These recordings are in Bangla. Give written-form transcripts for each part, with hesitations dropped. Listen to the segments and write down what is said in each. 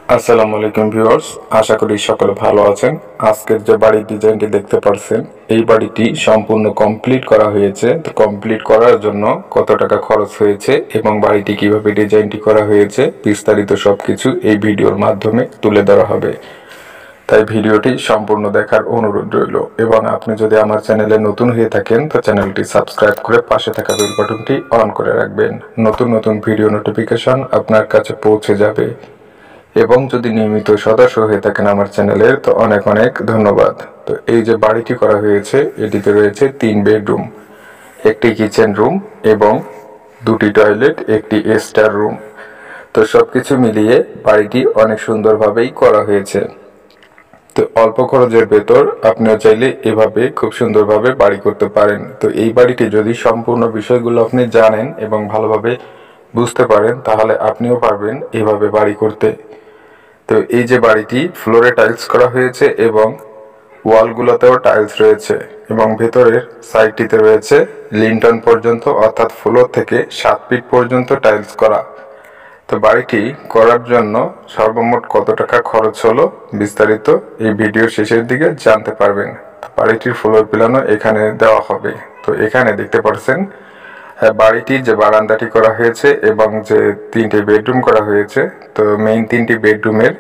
আসসালামু আলাইকুম ভিউয়ার্স, আশা করি সকলে ভালো আছেন। আজকের যে বাড়ির ডিজাইনটি দেখতে পাচ্ছেন, এই বাড়িটি সম্পূর্ণ কমপ্লিট করা হয়েছে। তো কমপ্লিট করার জন্য কত টাকা খরচ হয়েছে এবং বাড়িটি কিভাবে ডিজাইনটি করা হয়েছে বিস্তারিত সবকিছু এই ভিডিওর মাধ্যমে তুলে ধরা হবে। তাই ভিডিওটি সম্পূর্ণ দেখার অনুরোধ রইল এবং আপনি যদি আমার চ্যানেলে নতুন হয়ে থাকেন তো চ্যানেলটি সাবস্ক্রাইব করে পাশে থাকা বেল বাটনটি অন করে রাখবেন। নতুন নতুন ভিডিও নোটিফিকেশন আপনার কাছে পৌঁছে যাবে। এবং যদি নিয়মিত সদস্য হয়ে থাকেন আমার চ্যানেলের তো অনেক অনেক ধন্যবাদ। তো এই যে বাড়িটি করা হয়েছে, এটিতে রয়েছে 3 বেডরুম, একটি কিচেন রুম এবং 2টি টয়লেট, একটি স্টার রুম। তো সবকিছু মিলিয়ে বাড়িটি অনেক সুন্দরভাবেই করা হয়েছে। তো অল্প খরচের ভেতর আপনিও চাইলে এভাবে খুব সুন্দরভাবে বাড়ি করতে পারেন। তো এই বাড়িটি যদি সম্পূর্ণ বিষয়গুলো আপনি জানেন এবং ভালোভাবে বুঝতে পারেন তাহলে আপনিও পারবেন এভাবে বাড়ি করতে। তো এই যে বাড়িটি ফ্লোরে টাইলস করা হয়েছে এবং ওয়ালগুলোতেও টাইলস রয়েছে এবং ভেতরের সাইডটিতে রয়েছে লিন্টন পর্যন্ত, অর্থাৎ ফ্লোর থেকে 7 ফিট পর্যন্ত টাইলস করা। তো বাড়িটি করার জন্য সর্বমোট কত টাকা খরচ হলো বিস্তারিত এই ভিডিও শেষের দিকে জানতে পারবেন। বাড়িটির ফ্লোর প্ল্যানও এখানে দেওয়া হবে। তো এখানে দেখতে পাচ্ছেন বাড়িটির যে বারান্দাটি করা হয়েছে এবং যে 3টি বেডরুম করা হয়েছে। তো মেইন 3টি বেডরুমের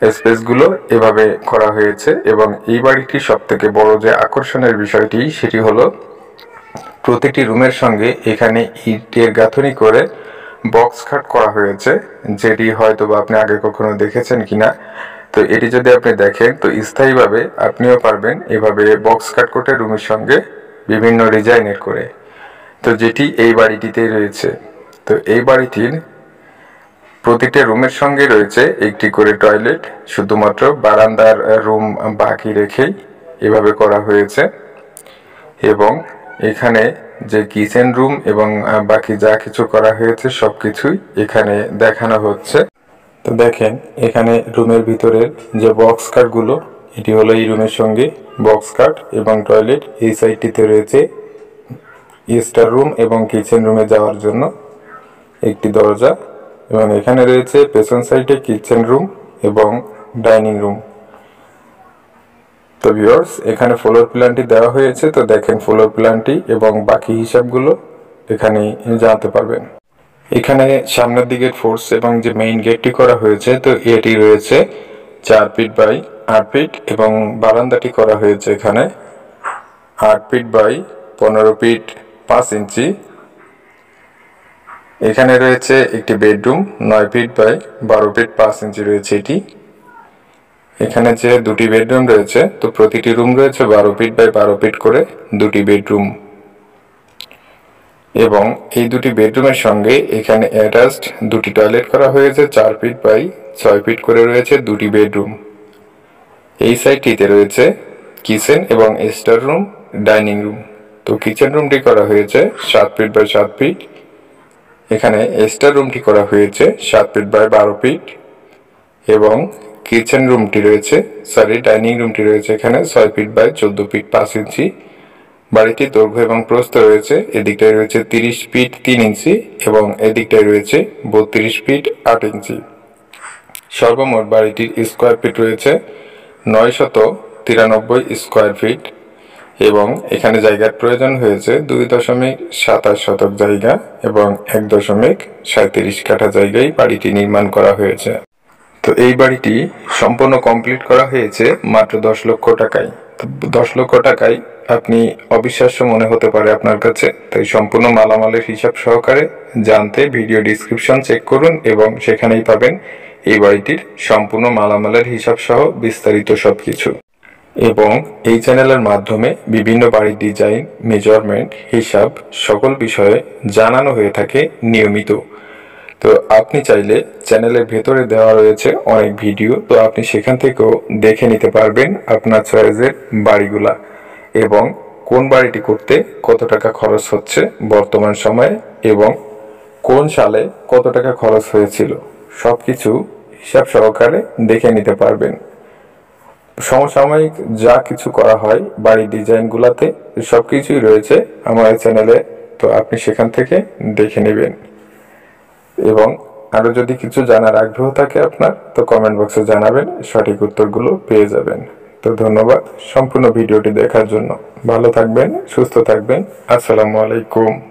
স্পেসগুলো এভাবে করা হয়েছে এবং এই বাড়িটির সবথেকে বড় যে আকর্ষণের বিষয়টি সেটি হলো প্রতিটি রুমের সঙ্গে এখানে ইটের গাঁথনি করে বক্স কাট করা হয়েছে, যেটি হয়তো বা আপনি আগে কখনো দেখেছেন কিনা। তো এটি যদি আপনি দেখেন তো স্থায়ীভাবে আপনিও পারবেন এভাবে বক্স কাট করে রুমের সঙ্গে বিভিন্ন ডিজাইনের করে। তো যেটি এই বাড়িটিতেই রয়েছে। তো এই বাড়িটির প্রতিটা রুমের সঙ্গে রয়েছে একটি করে টয়লেট, শুধুমাত্র বারান্দার রুম বাকি রেখেই এভাবে করা হয়েছে। এবং এখানে যে কিচেন রুম এবং বাকি যা কিছু করা হয়েছে সবকিছুই এখানে দেখানো হচ্ছে। তো দেখেন এখানে রুমের ভিতরের যে বক্স কাটগুলো, এটি হলো এই রুমের সঙ্গে বক্স কাট এবং টয়লেট। এই সাইডটিতে রয়েছে স্টার রুম এবং কিচেন রুমে যাওয়ার জন্য একটি দরজা এবং এখানে রয়েছে পেছন সাইডে কিচেন রুম এবং ডাইনিং রুম। তো ভিউয়ার্স, এখানে ফ্লোর প্ল্যানটি দেওয়া হয়েছে। তো দেখেন ফ্লোর প্ল্যানটি এবং বাকি হিসাবগুলো এখানে জানতে পারবেন। এখানে সামনের দিকের ফোর্স এবং যে মেইন গেটটি করা হয়েছে তো এটি রয়েছে 4 ফিট বাই 8 ফিট এবং বারান্দাটি করা হয়েছে এখানে 8 ফিট বাই 15 ফিট 5 ইঞ্চি। এখানে রয়েছে একটি বেডরুম 9 ফিট বাই 12 ফিট 5 ইঞ্চি রয়েছে এটি। এখানে যে 2টি বেডরুম রয়েছে তো প্রতিটি রুম রয়েছে 12 ফিট বাই 12 ফিট করে 2টি বেডরুম এবং এই 2টি বেডরুমের সঙ্গে এখানে অ্যাটাচড 2টি টয়লেট করা হয়েছে 4 ফিট বাই 6 ফিট করে রয়েছে 2টি বেডরুম। এই সাইডটিতে রয়েছে কিচেন এবং স্টার রুম, ডাইনিং রুম। তো কিচেন রুমটি করা হয়েছে 7 ফিট বাই 7 ফিট। এখানে স্টার রুমটি করা হয়েছে 7 ফিট বাই 12 ফিট এবং কিচেন রুমটি রয়েছে ডাইনিং রুমটি রয়েছে এখানে 6 ফিট বাই 14 ফিট 5 ইঞ্চি। বাড়িটির দৈর্ঘ্য এবং প্রস্থ রয়েছে, এদিকটায় রয়েছে 30 ফিট 3 ইঞ্চি এবং এদিকটায় রয়েছে 32 ফিট 8 ইঞ্চি। সর্বমোট বাড়িটির স্কোয়ার ফিট রয়েছে 993 স্কোয়ার ফিট এবং এখানে জায়গার প্রয়োজন হয়েছে 2.27 শতক জায়গা এবং 1.37 কাঠা জায়গায় বাড়িটি নির্মাণ করা হয়েছে। তো এই বাড়িটি সম্পূর্ণ কমপ্লিট করা হয়েছে মাত্র 10 লক্ষ টাকায়। তো 10 লক্ষ টাকায় আপনি অবিশ্বাস্য মনে হতে পারে আপনার কাছে, তাই সম্পূর্ণ মালামালের হিসাব সহকারে জানতে ভিডিও ডিসক্রিপশন চেক করুন এবং সেখানেই পাবেন এই বাড়িটির সম্পূর্ণ মালামালের হিসাব সহ বিস্তারিত সবকিছু। এবং এই চ্যানেলের মাধ্যমে বিভিন্ন বাড়ির ডিজাইন, মেজারমেন্ট, হিসাব সকল বিষয়ে জানানো হয়ে থাকে নিয়মিত। তো আপনি চাইলে চ্যানেলের ভেতরে দেওয়া রয়েছে অনেক ভিডিও, তো আপনি সেখান থেকেও দেখে নিতে পারবেন আপনার চয়েসের বাড়িগুলা এবং কোন বাড়িটি করতে কত টাকা খরচ হচ্ছে বর্তমান সময়ে এবং কোন সালে কত টাকা খরচ হয়েছিল সবকিছু হিসাব সহকারে দেখে নিতে পারবেন। সমসাময়িক যা কিছু করা হয় বাড়ির ডিজাইনগুলোতে সবকিছুই রয়েছে আমার চ্যানেলে, তো আপনি সেখান থেকে দেখে নেবেন। এবং আরও যদি কিছু জানার আগ্রহ থাকে আপনার, তো কমেন্ট বক্সে জানাবেন, সঠিক উত্তরগুলো পেয়ে যাবেন। তো ধন্যবাদ সম্পূর্ণ ভিডিওটি দেখার জন্য। ভালো থাকবেন, সুস্থ থাকবেন। আসসালামু আলাইকুম।